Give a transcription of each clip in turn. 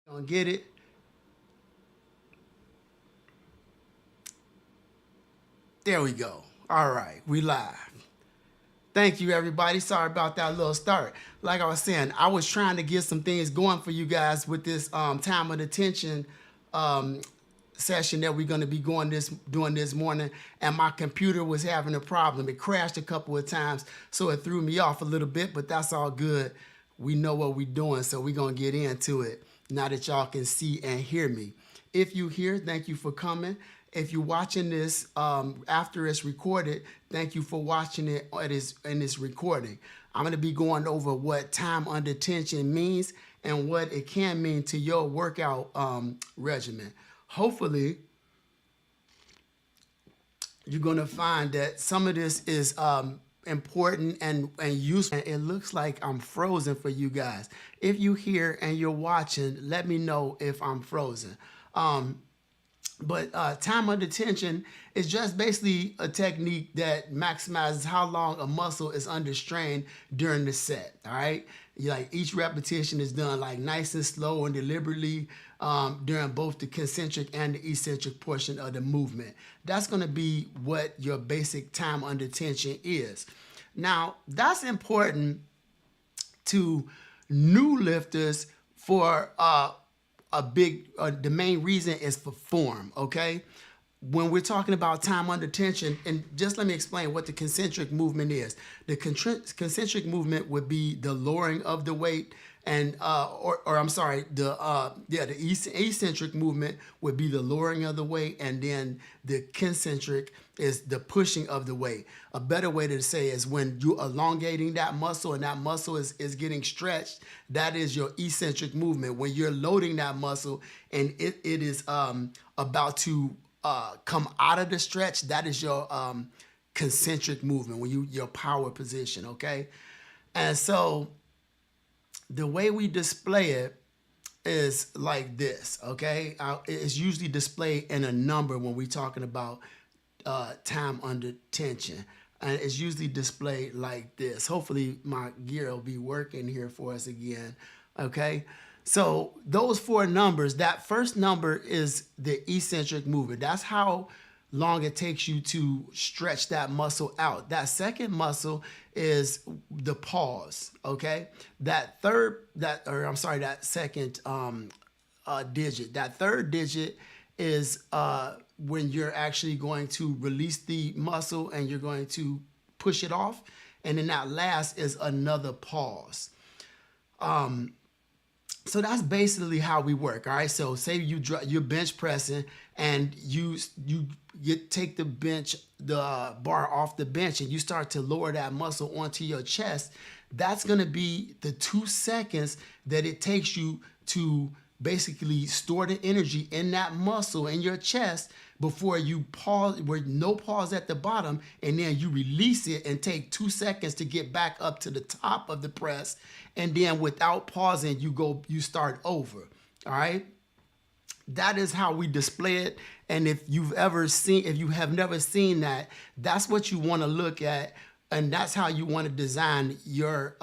Gonna get it. There we go. All right, we live. Thank you, everybody. Sorry about that little start. Like I was saying, I was trying to get some things going for you guys with this time of attention um, session that we're going to be doing this morning, and my computer was having a problem. It crashed a couple of times, so it threw me off a little bit, but that's all good. We know what we're doing, so we're going to get into it now that y'all can see and hear me. If you here, thank you for coming. If you're watching this after it's recorded, thank you for watching it in this recording. I'm going to be going over what time under tension means and what it can mean to your workout regimen. Hopefully, you're going to find that some of this is important and useful. And it looks like I'm frozen for you guys. If you here and you're watching, let me know if I'm frozen. But time under tension is just basically a technique that maximizes how long a muscle is under strain during the set. All right, like each repetition is done like nice and slow and deliberately during both the concentric and the eccentric portion of the movement. That's going to be what your basic time under tension is. Now, that's important to new lifters for the main reason is for form, okay? When we're talking about time under tension, and just let me explain what the concentric movement is. The concentric movement would be the lowering of the weight, and the eccentric movement would be the lowering of the weight, and then the concentric is the pushing of the weight. A better way to say is when you're elongating that muscle and that muscle is getting stretched, that is your eccentric movement. When you're loading that muscle and it is about to come out of the stretch, that is your concentric movement, when your power position, okay? And so the way we display it is like this, okay? It's usually displayed in a number when we're talking about time under tension. And it's usually displayed like this. Hopefully my gear will be working here for us again, okay? So those four numbers, that first number is the eccentric movement. That's how long it takes you to stretch that muscle out. That second muscle is the pause, okay? That second digit. That third digit is when you're actually going to release the muscle and you're going to push it off. And then that last is another pause. So that's basically how we work, all right? So say you're bench pressing and you take the bar off the bench and you start to lower that muscle onto your chest. That's gonna be the 2 seconds that it takes you to basically store the energy in that muscle in your chest before you pause, where no pause at the bottom, and then you release it and take 2 seconds to get back up to the top of the press, and then without pausing you start over. All right, that is how we display it. And if you have never seen that, that's what you want to look at. And that's how you want to design your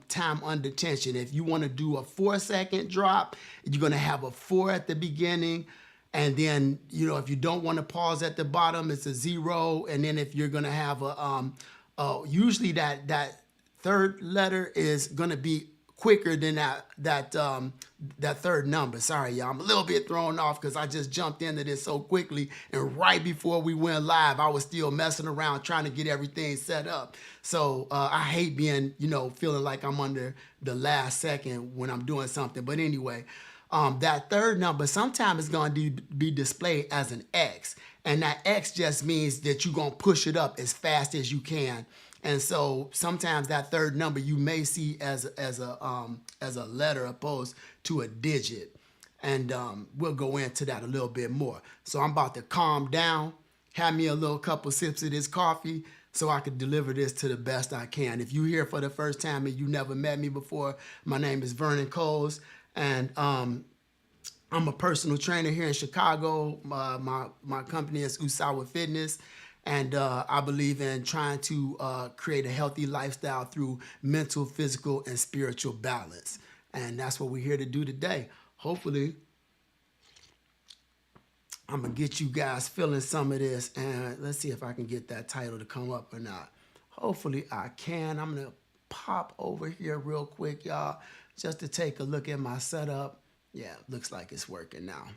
time under tension. If you want to do a 4-second drop, you're going to have a 4 at the beginning. And then, if you don't want to pause at the bottom, it's a 0. And then if you're going to have usually that third letter is going to be quicker than that third number. Sorry, y'all. I'm a little bit thrown off because I just jumped into this so quickly. And right before we went live, I was still messing around trying to get everything set up. So I hate being, feeling like I'm under the last second when I'm doing something. But anyway, that third number sometimes is going to be displayed as an X. And that X just means that you're going to push it up as fast as you can. And so sometimes that third number you may see as a letter opposed to a digit. And we'll go into that a little bit more. So I'm about to calm down, have me a little couple sips of this coffee so I can deliver this to the best I can. If you're here for the first time and you never met me before, my name is Vernon Coles, and I'm a personal trainer here in Chicago. My company is Usawa Fitness. And I believe in trying to create a healthy lifestyle through mental, physical, and spiritual balance. And that's what we're here to do today. hopefully I'm gonna get you guys feeling some of this, and let's see if I can get that title to come up or not. Hopefully I can. I'm gonna pop over here real quick, y'all, just to take a look at my setup. Yeah, looks like it's working now.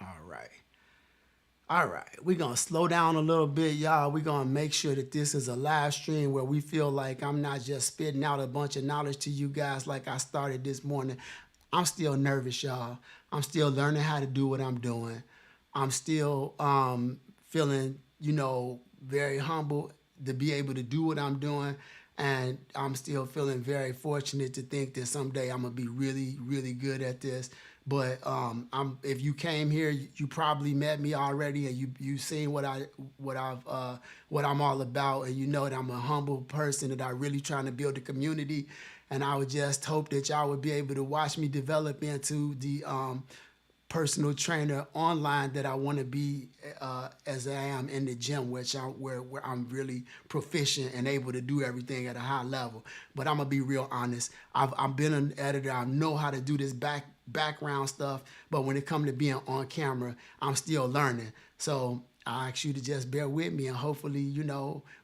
All right. All right, we're going to slow down a little bit, y'all. We're going to make sure that this is a live stream where we feel like I'm not just spitting out a bunch of knowledge to you guys like I started this morning. I'm still nervous, y'all. I'm still learning how to do what I'm doing. I'm still feeling, very humble to be able to do what I'm doing. And I'm still feeling very fortunate to think that someday I'm going to be really, really good at this. But if you came here, you probably met me already, and you seen what I'm all about, and you know that I'm a humble person, that I really trying to build a community, and I would just hope that y'all would be able to watch me develop into the personal trainer online that I want to be as I am in the gym, where I'm really proficient and able to do everything at a high level. But I'm gonna be real honest. I've been an editor. I know how to do this background stuff, but when it comes to being on camera, I'm still learning. So I ask you to just bear with me, and hopefully,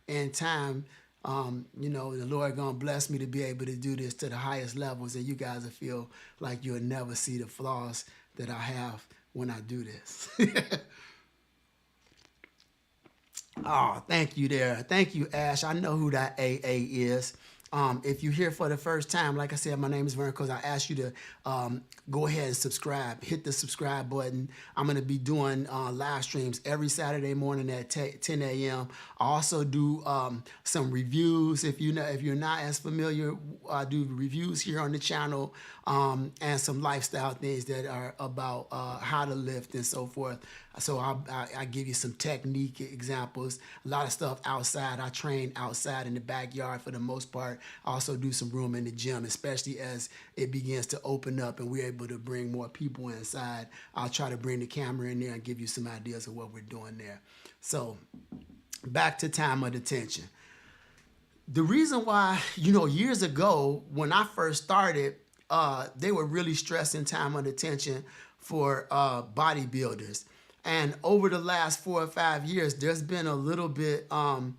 in time, the Lord gonna bless me to be able to do this to the highest levels, and you guys will feel like you'll never see the flaws that I have when I do this. Oh, thank you there. Thank you, Ash. I know who that AA is. If you're here for the first time, like I said, my name is Vern Coz. I ask you to go ahead and subscribe. Hit the subscribe button. I'm going to be doing live streams every Saturday morning at 10 a.m. I also do some reviews. If you're not as familiar, I do reviews here on the channel, and some lifestyle things that are about how to lift and so forth. So I give you some technique examples, a lot of stuff outside. I train outside in the backyard for the most part. I also do some room in the gym, especially as it begins to open up and we're able to bring more people inside. I'll try to bring the camera in there and give you some ideas of what we're doing there. So back to time of detention. The reason why, years ago when I first started, they were really stressing time of detention for bodybuilders. And over the last 4 or 5 years, there's been a little bit of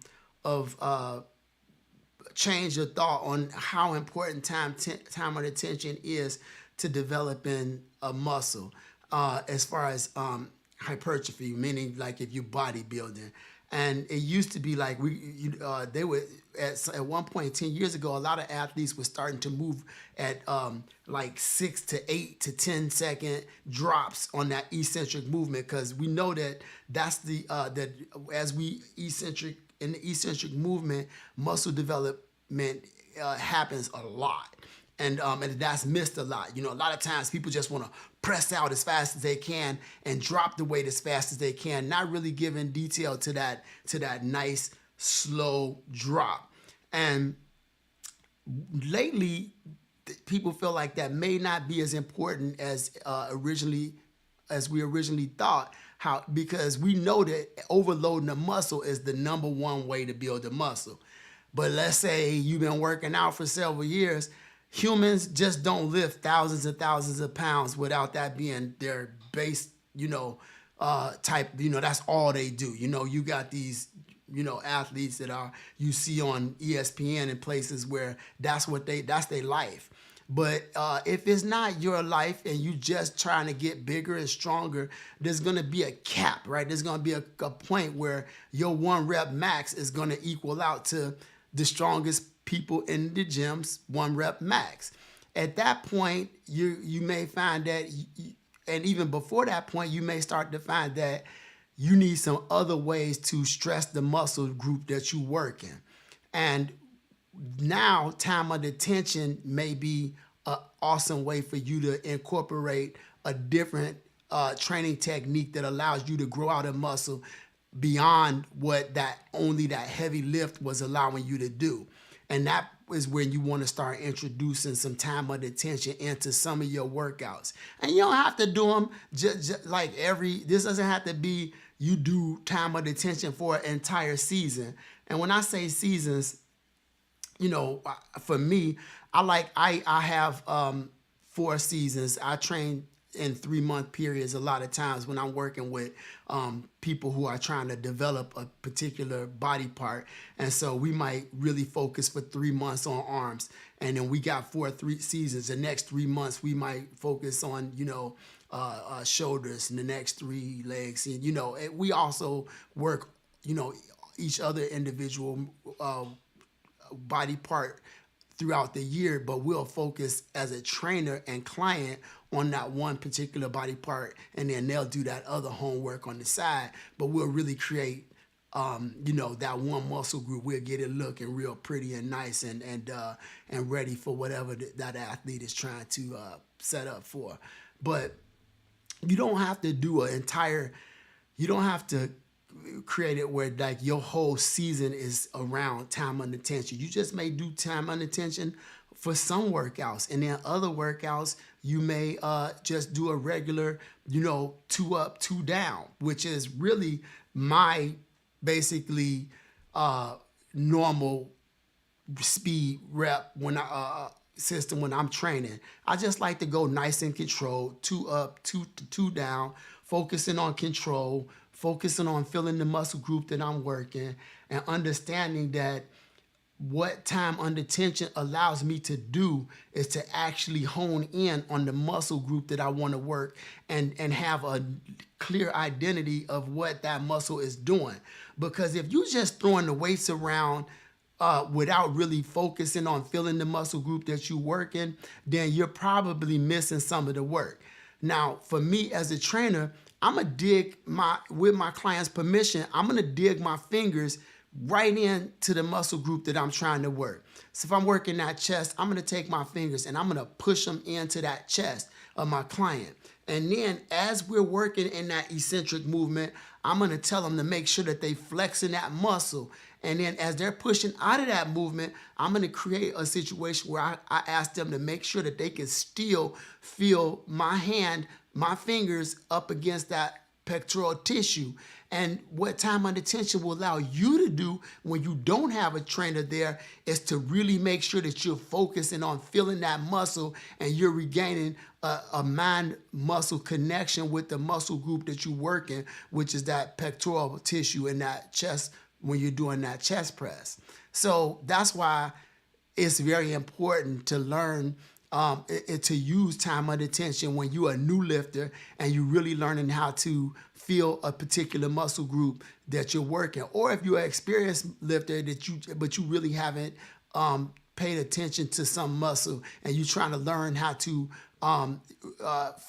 change of thought on how important time of attention is to developing a muscle, as far as hypertrophy, meaning like if you're bodybuilding. And it used to be like they were at one point 10 years ago, a lot of athletes were starting to move at like 6 to 8 to 10 second drops on that eccentric movement, because we know that that as we in the eccentric movement, muscle development happens a lot. And that's missed a lot. A lot of times people just want to press out as fast as they can and drop the weight as fast as they can, not really giving detail to that nice slow drop. And lately, people feel like that may not be as important as we originally thought. Because we know that overloading the muscle is the number one way to build a muscle. But let's say you've been working out for several years. Humans just don't lift thousands and thousands of pounds without that being their base, type, that's all they do. You got these, athletes that you see on ESPN and places where that's their life. But if it's not your life and you just trying to get bigger and stronger, there's going to be a cap, right? There's going to be a point where your 1 rep max is going to equal out to the strongest people in the gym's 1 rep max. At that point, you may find that, and even before that point, you may start to find that you need some other ways to stress the muscle group that you work in. And now time of detention may be an awesome way for you to incorporate a different training technique that allows you to grow out a muscle beyond what only that heavy lift was allowing you to do. And that is when you want to start introducing some time of detention into some of your workouts. And you don't have to do them just like this doesn't have to be you do time of detention for an entire season. And when I say seasons, for me, I have 4 seasons. I train in 3-month periods a lot of times when I'm working with people who are trying to develop a particular body part. And so we might really focus for 3 months on arms. And then we got 3 seasons. The next 3 months, we might focus on, shoulders, and the next 3 legs. And, we also work, each other individual body part throughout the year, but we'll focus as a trainer and client on that one particular body part, and then they'll do that other homework on the side. But we'll really create, that one muscle group. We'll get it looking real pretty and nice and ready for whatever that athlete is trying to set up for. But you don't have to do you don't have to create it where like your whole season is around time under tension. You just may do time under tension for some workouts, and then other workouts you may just do a regular 2 up, 2 down, which is really my basically normal speed rep when system when I'm training. I just like to go nice and controlled, 2 up, 2 down, focusing on control, focusing on feeling the muscle group that I'm working, and understanding that what time under tension allows me to do is to actually hone in on the muscle group that I want to work and have a clear identity of what that muscle is doing. Because if you're just throwing the weights around without really focusing on feeling the muscle group that you're working, then you're probably missing some of the work. Now, for me as a trainer, I'm gonna dig with my client's permission, I'm gonna dig my fingers right into the muscle group that I'm trying to work. So if I'm working that chest, I'm gonna take my fingers and I'm gonna push them into that chest of my client. And then as we're working in that eccentric movement, I'm gonna tell them to make sure that they flexing that muscle. And then as they're pushing out of that movement, I'm gonna create a situation where I ask them to make sure that they can still feel my fingers up against that pectoral tissue. And what time under tension will allow you to do when you don't have a trainer there is to really make sure that you're focusing on feeling that muscle and you're regaining a mind-muscle connection with the muscle group that you're working, which is that pectoral tissue in that chest when you're doing that chest press. So that's why it's very important to learn to use time under tension when you're a new lifter and you're really learning how to feel a particular muscle group that you're working. Or if you're an experienced lifter but you really haven't paid attention to some muscle and you're trying to learn how to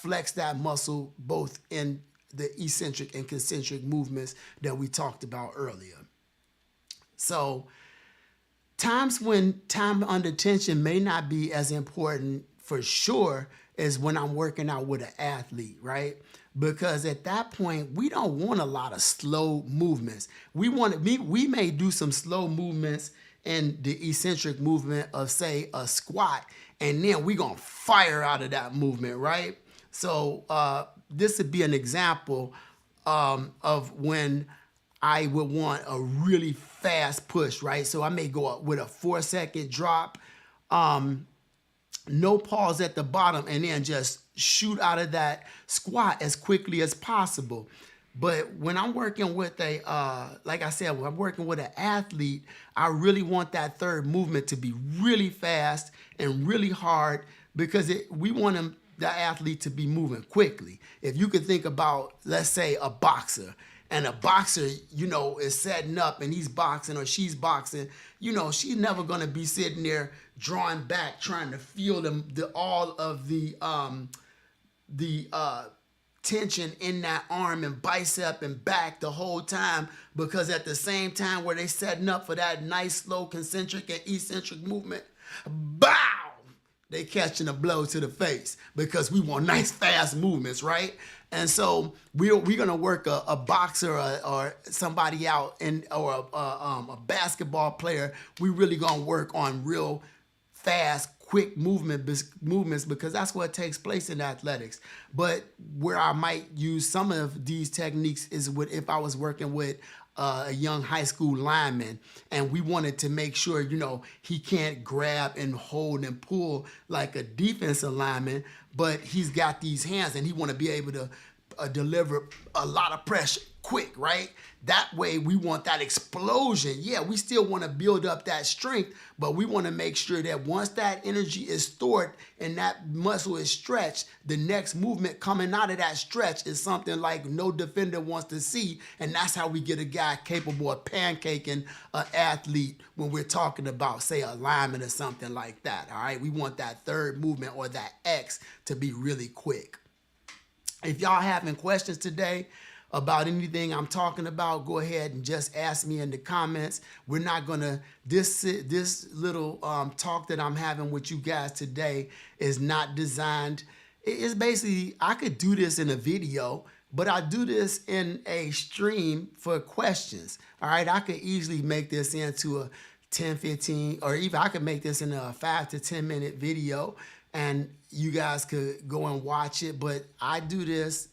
flex that muscle both in the eccentric and concentric movements that we talked about earlier. So times when time under tension may not be as important for sure as when I'm working out with an athlete, right? Because at that point, we don't want a lot of slow movements. We may do some slow movements in the eccentric movement of, say, a squat, and then we're gonna fire out of that movement, right? So this would be an example of when I would want a really fast push, right? So I may go up with a 4-second drop, no pause at the bottom, and then just shoot out of that squat as quickly as possible. But when I'm working with like I said, when I'm working with an athlete, I really want that third movement to be really fast and really hard because we want the athlete to be moving quickly. If you could think about, let's say, a boxer, and a boxer, is setting up and he's boxing or she's boxing, she's never gonna be sitting there drawing back, trying to feel all of the tension in that arm and bicep and back the whole time, because at the same time where they setting up for that nice slow concentric and eccentric movement, bow, they catching a blow to the face because we want nice fast movements, right? And so we're gonna work a boxer or somebody out or a basketball player. We really gonna work on real fast, quick movements because that's what takes place in athletics. But where I might use some of these techniques is if I was working with a young high school lineman, and we wanted to make sure, he can't grab and hold and pull like a defensive lineman, but he's got these hands and he want to be able to deliver a lot of pressure quick, right? That way we want that explosion. Yeah, we still want to build up that strength, but we want to make sure that once that energy is stored and that muscle is stretched, the next movement coming out of that stretch is something like no defender wants to see. And that's how we get a guy capable of pancaking an athlete when we're talking about, say, a lineman or something like that. All right, we want that third movement or that X to be really quick. If y'all having questions today about anything I'm talking about, go ahead and just ask me in the comments. We're not gonna, this little talk that I'm having with you guys today is not designed, it's basically, I could do this in a video, but I do this in a stream for questions. All right, I could easily make this into a 10, 15, or even I could make this in a 5 to 10 minute video and you guys could go and watch it. But I do this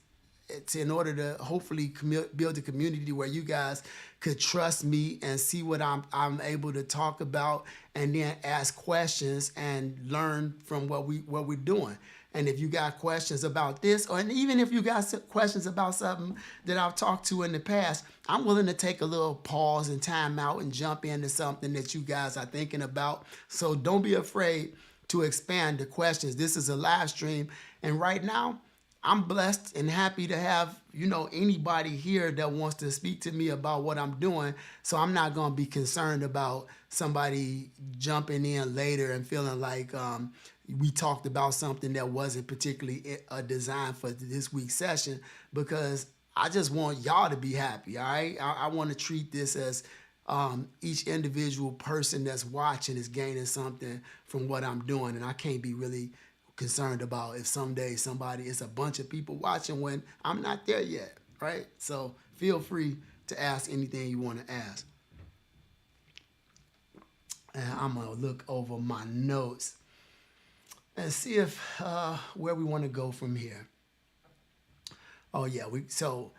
in order to hopefully build a community where you guys could trust me and see what I'm able to talk about, and then ask questions and learn from what we're doing. And if you got questions about this, or even if you got questions about something that I've talked to in the past, I'm willing to take a little pause and time out and jump into something that you guys are thinking about. So don't be afraid to expand the questions. This is a live stream, and right now I'm blessed and happy to have, anybody here that wants to speak to me about what I'm doing. So I'm not going to be concerned about somebody jumping in later and feeling like we talked about something that wasn't particularly designed for this week's session, because I just want y'all to be happy, all right? I want to treat this as each individual person that's watching is gaining something from what I'm doing, and I can't be really concerned about if someday it's a bunch of people watching when I'm not there yet, right? So feel free to ask anything you want to ask. And I'm gonna look over my notes and see if where we want to go from here. Oh yeah, so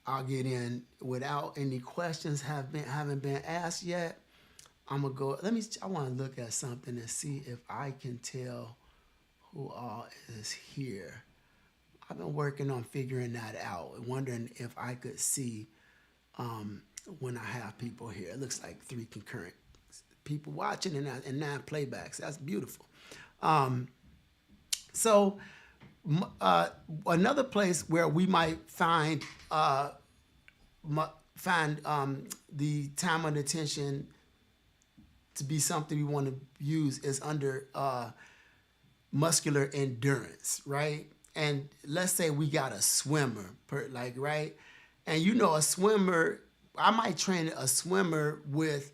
I'll get in without any questions haven't been asked yet. I'm gonna go. I want to look at something and see if I can tell who all is here. I've been working on figuring that out, wondering if I could see when I have people here. It looks like 3 concurrent people watching and 9 playbacks. That's beautiful. So another place where we might find the time and attention to be something we want to use is under muscular endurance, right? And let's say we got a swimmer, right? And a swimmer, I might train a swimmer with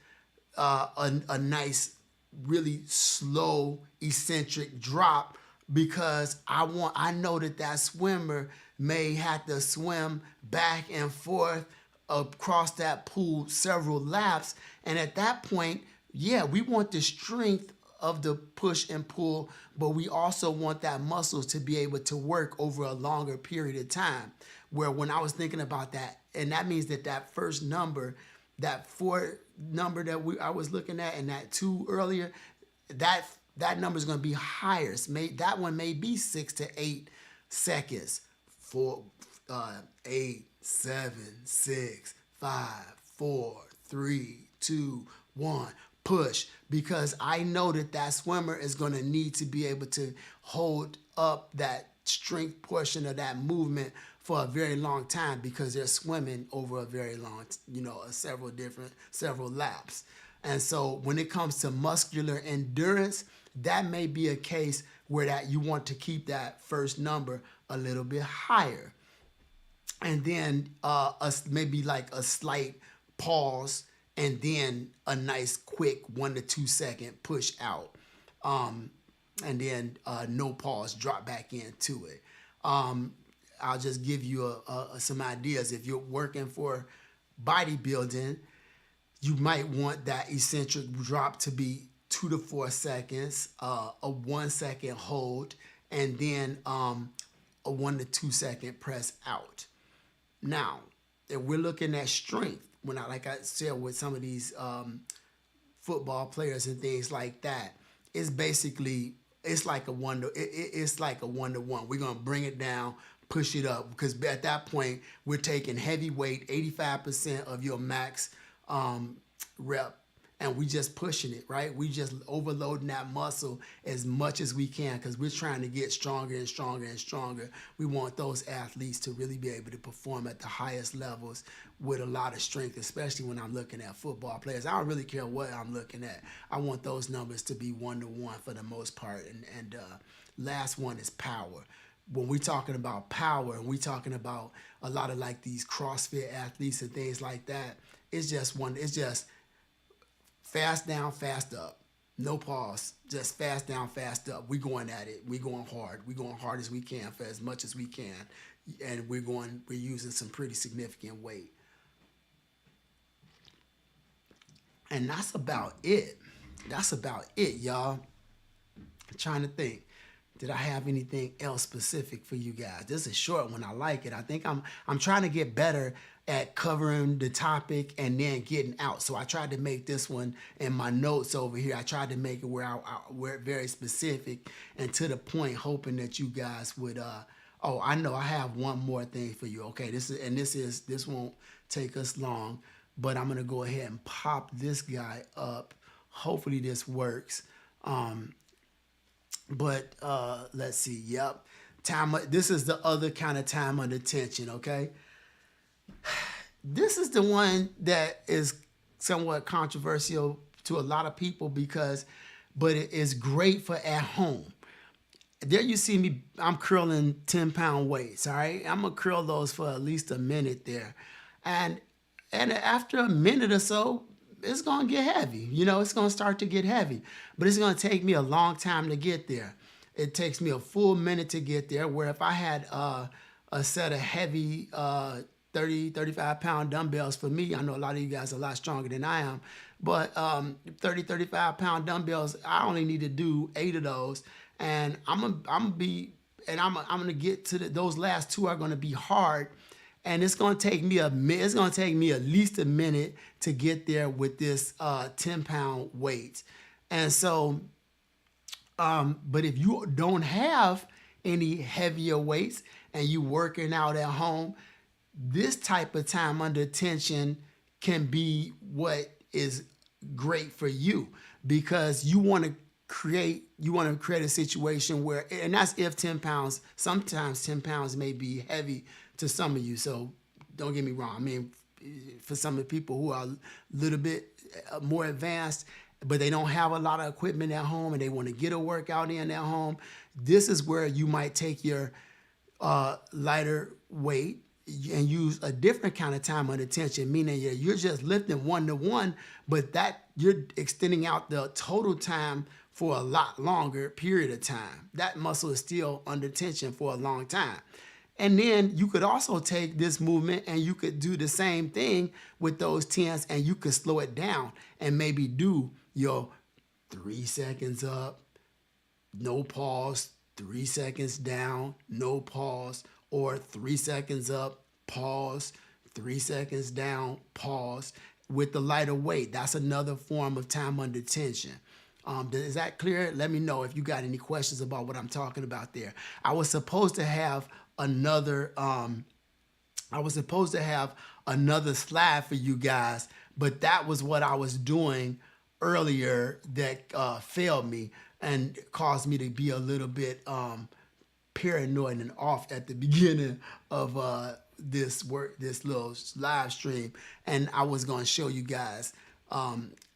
a nice, really slow, eccentric drop, because I know that swimmer may have to swim back and forth across that pool several laps. And at that point, yeah, we want the strength of the push and pull, but we also want that muscles to be able to work over a longer period of time. Where when I was thinking about that, and that means that first number, that 4 number that I was looking at, and that 2 earlier, that number is going to be higher. That one may be 6 to 8 seconds. 4, 8, 7, 6, 5, 4, 3, 2, 1. Push, because I know that swimmer is going to need to be able to hold up that strength portion of that movement for a very long time, because they're swimming over a very long, several laps. And so when it comes to muscular endurance, that may be a case where you want to keep that first number a little bit higher. And then maybe like a slight pause, and then a nice quick 1 to 2 second push out. And then no pause, drop back into it. I'll just give you some ideas. If you're working for bodybuilding, you might want that eccentric drop to be 2 to 4 seconds, a 1 second hold, and then a 1 to 2 second press out. Now, if we're looking at strength, when I, like I said, with some of these football players and things like that, it's basically, it's like a one to, it's like a 1-to-1. We're gonna bring it down, push it up, because at that point we're taking heavy weight, 85% of your max rep, and we just pushing it, right? We just overloading that muscle as much as we can, because we're trying to get stronger and stronger and stronger. We want those athletes to really be able to perform at the highest levels with a lot of strength, especially when I'm looking at football players. I don't really care what I'm looking at. I want those numbers to be 1-to-1 for the most part. And last one is power. When we're talking about power and we're talking about a lot of like these CrossFit athletes and things like that, it's just fast down, fast up. No pause. Just fast down, fast up. We're going at it. We're going hard. We're going hard as we can for as much as we can. And we're using some pretty significant weight. And that's about it. That's about it, y'all. I'm trying to think. Did I have anything else specific for you guys? This is a short one. I like it. I think I'm trying to get better at covering the topic and then getting out. So I tried to make this one in my notes over here. I tried to make it where we're very specific and to the point, hoping that you guys would. Oh, I know. I have one more thing for you. Okay, this won't take us long, but I'm gonna go ahead and pop this guy up. Hopefully this works. But let's see. Yep. This is the other kind of time under tension, okay? This is the one that is somewhat controversial to a lot of people but it is great for at home. There you see me, I'm curling 10-pound weights, all right? I'm gonna curl those for at least a minute there. And after a minute or so, it's gonna get heavy. It's gonna start to get heavy, but it's gonna take me a long time to get there. It takes me a full minute to get there, where if I had a set of heavy 30, 35-pound dumbbells for me, I know a lot of you guys are a lot stronger than I am, but 30, 35-pound dumbbells, I only need to do 8 of those, and I'm gonna get to those last 2 are gonna be hard. And it's gonna take me at least a minute to get there with this 10-pound weight. And so, but if you don't have any heavier weights and you working out at home, this type of time under tension can be what is great for you, because you want to create a situation where, and that's if 10 pounds, sometimes 10 pounds may be heavy to some of you. So don't get me wrong. I mean, for some of the people who are a little bit more advanced, but they don't have a lot of equipment at home and they want to get a workout in at home, this is where you might take your lighter weight and use a different kind of time under tension, meaning you're just lifting 1-to-1, but that you're extending out the total time for a lot longer period of time. That muscle is still under tension for a long time. And then you could also take this movement and you could do the same thing with those 10s, and you could slow it down and maybe do your 3 seconds up, no pause, 3 seconds down, no pause, or 3 seconds up, pause, 3 seconds down, pause with the lighter weight. That's another form of time under tension. Is that clear? Let me know if you got any questions about what I'm talking about there. I was supposed to have another slide for you guys, but that was what I was doing earlier that failed me and caused me to be a little bit paranoid and off at the beginning of this little live stream. And I was going to show you guys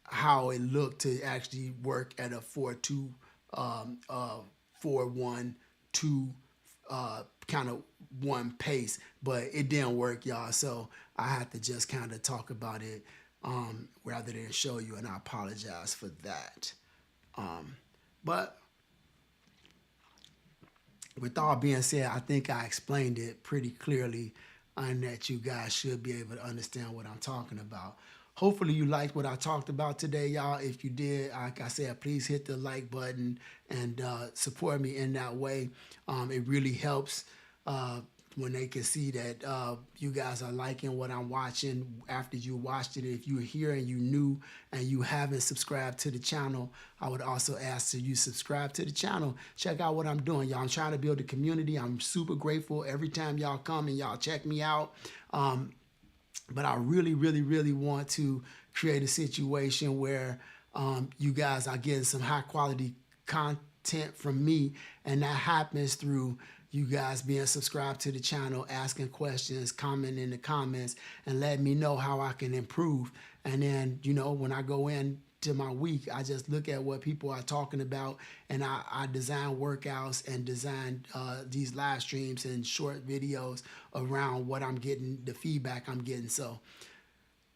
how it looked to actually work at a 4-2, 4-1-2 kind of one pace, but it didn't work, y'all. So I had to just kind of talk about it rather than show you, and I apologize for that. But with all being said, I think I explained it pretty clearly, and that you guys should be able to understand what I'm talking about. Hopefully you liked what I talked about today, y'all. If you did, like I said, please hit the like button and support me in that way. It really helps when they can see that you guys are liking what I'm watching after you watched it. If you're here and you new and you haven't subscribed to the channel, I would also ask that you subscribe to the channel. Check out what I'm doing, y'all. I'm trying to build a community. I'm super grateful every time y'all come and y'all check me out. But I really, really, really want to create a situation where you guys are getting some high quality content from me, and that happens through you guys being subscribed to the channel, asking questions, commenting in the comments, and letting me know how I can improve. And then, you know, when I go in to my week, I just look at what people are talking about, and I design workouts and design these live streams and short videos around what I'm getting, the feedback I'm getting. So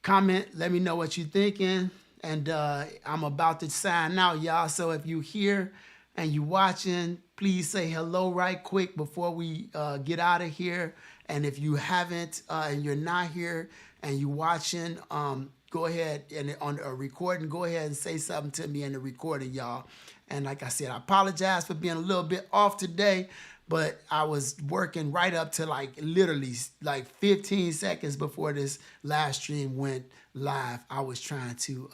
comment, let me know what you're thinking. And I'm about to sign out, y'all. So if you're here and you watching, please say hello right quick before we get out of here. And if you haven't and you're not here and you watching, go ahead and on a recording, go ahead and say something to me in the recording, y'all. And like I said, I apologize for being a little bit off today, but I was working right up to like literally like 15 seconds before this live stream went live. I was trying to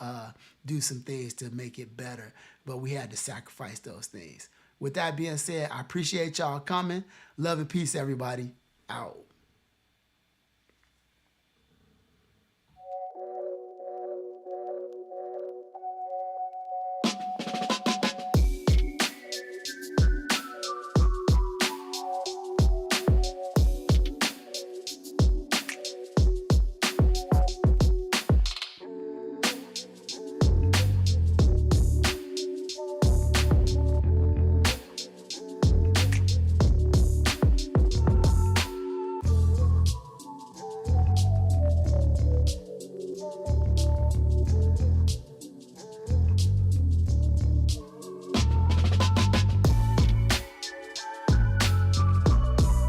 do some things to make it better, but we had to sacrifice those things. With that being said, I appreciate y'all coming. Love and peace, everybody. Out.